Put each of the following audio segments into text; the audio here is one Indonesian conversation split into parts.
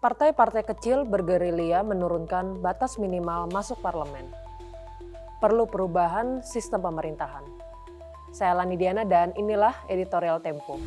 Partai-partai kecil bergerilya menurunkan batas minimal masuk parlemen. Perlu perubahan sistem pemerintahan. Saya Lani Diana dan inilah editorial Tempo.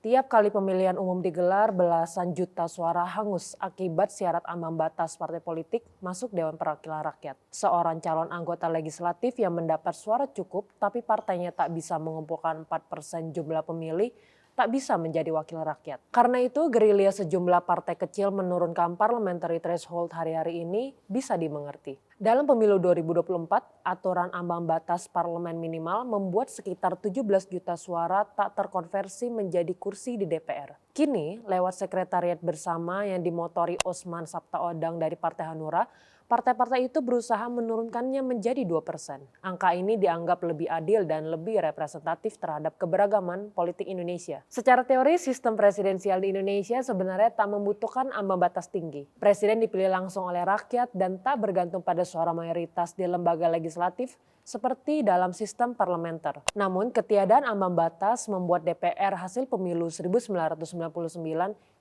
Tiap kali pemilihan umum digelar, belasan juta suara hangus akibat syarat ambang batas partai politik masuk Dewan Perwakilan Rakyat. Seorang calon anggota legislatif yang mendapat suara cukup tapi partainya tak bisa mengumpulkan 4% jumlah pemilih, tak bisa menjadi wakil rakyat. Karena itu, gerilya sejumlah partai kecil menurunkan parliamentary threshold hari-hari ini bisa dimengerti. Dalam pemilu 2024, aturan ambang batas parlemen minimal membuat sekitar 17 juta suara tak terkonversi menjadi kursi di DPR. Kini, lewat sekretariat bersama yang dimotori Osman Sabtaodang dari Partai Hanura, partai-partai itu berusaha menurunkannya menjadi 2%. Angka ini dianggap lebih adil dan lebih representatif terhadap keberagaman politik Indonesia. Secara teori, sistem presidensial di Indonesia sebenarnya tak membutuhkan ambang batas tinggi. Presiden dipilih langsung oleh rakyat dan tak bergantung pada suara mayoritas di lembaga legislatif seperti dalam sistem parlementer. Namun ketiadaan ambang batas membuat DPR hasil pemilu 1999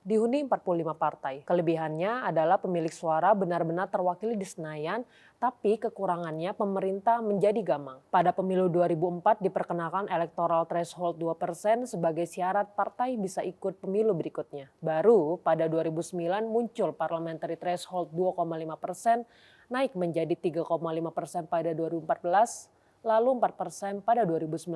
dihuni 45 partai. Kelebihannya adalah pemilik suara benar-benar terwakili di Senayan, tapi kekurangannya pemerintah menjadi gamang. Pada pemilu 2004 diperkenalkan electoral threshold 2% sebagai syarat partai bisa ikut pemilu berikutnya. Baru pada 2009 muncul parliamentary threshold 2,5%, naik menjadi 3,5% pada 2014, lalu 4% pada 2019.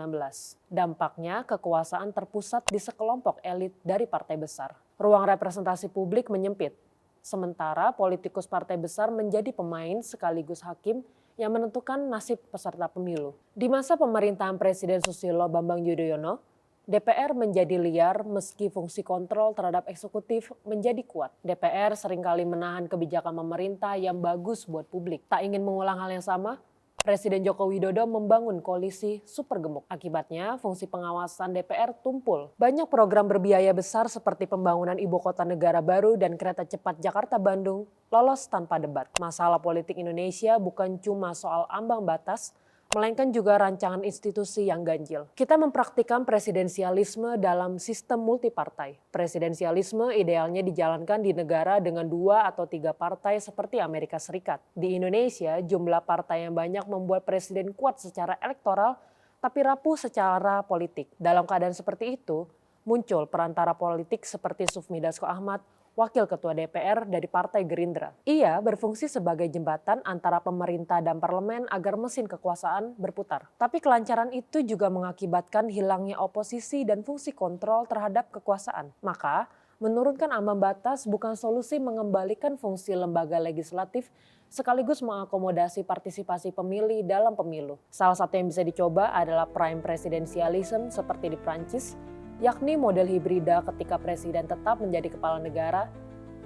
Dampaknya kekuasaan terpusat di sekelompok elit dari partai besar. Ruang representasi publik menyempit, sementara politikus partai besar menjadi pemain sekaligus hakim yang menentukan nasib peserta pemilu. Di masa pemerintahan Presiden Susilo Bambang Yudhoyono, DPR menjadi liar meski fungsi kontrol terhadap eksekutif menjadi kuat. DPR seringkali menahan kebijakan pemerintah yang bagus buat publik. Tak ingin mengulang hal yang sama, Presiden Joko Widodo membangun koalisi super gemuk. Akibatnya fungsi pengawasan DPR tumpul. Banyak program berbiaya besar seperti pembangunan ibu kota negara baru dan kereta cepat Jakarta-Bandung lolos tanpa debat. Masalah politik Indonesia bukan cuma soal ambang batas, melainkan juga rancangan institusi yang ganjil. Kita mempraktikkan presidensialisme dalam sistem multipartai. Presidensialisme idealnya dijalankan di negara dengan 2 atau 3 partai seperti Amerika Serikat. Di Indonesia, jumlah partai yang banyak membuat presiden kuat secara elektoral, tapi rapuh secara politik. Dalam keadaan seperti itu, muncul perantara politik seperti Sufmi Dasko Ahmad, Wakil Ketua DPR dari Partai Gerindra. Ia berfungsi sebagai jembatan antara pemerintah dan parlemen agar mesin kekuasaan berputar. Tapi kelancaran itu juga mengakibatkan hilangnya oposisi dan fungsi kontrol terhadap kekuasaan. Maka, menurunkan ambang batas bukan solusi mengembalikan fungsi lembaga legislatif sekaligus mengakomodasi partisipasi pemilih dalam pemilu. Salah satu yang bisa dicoba adalah prime presidentialism seperti di Prancis, yakni model hibrida ketika presiden tetap menjadi kepala negara,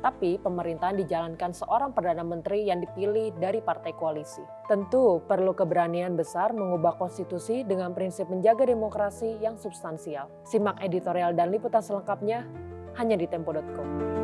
tapi pemerintahan dijalankan seorang Perdana Menteri yang dipilih dari partai koalisi. Tentu perlu keberanian besar mengubah konstitusi dengan prinsip menjaga demokrasi yang substansial. Simak editorial dan liputan selengkapnya hanya di Tempo.com.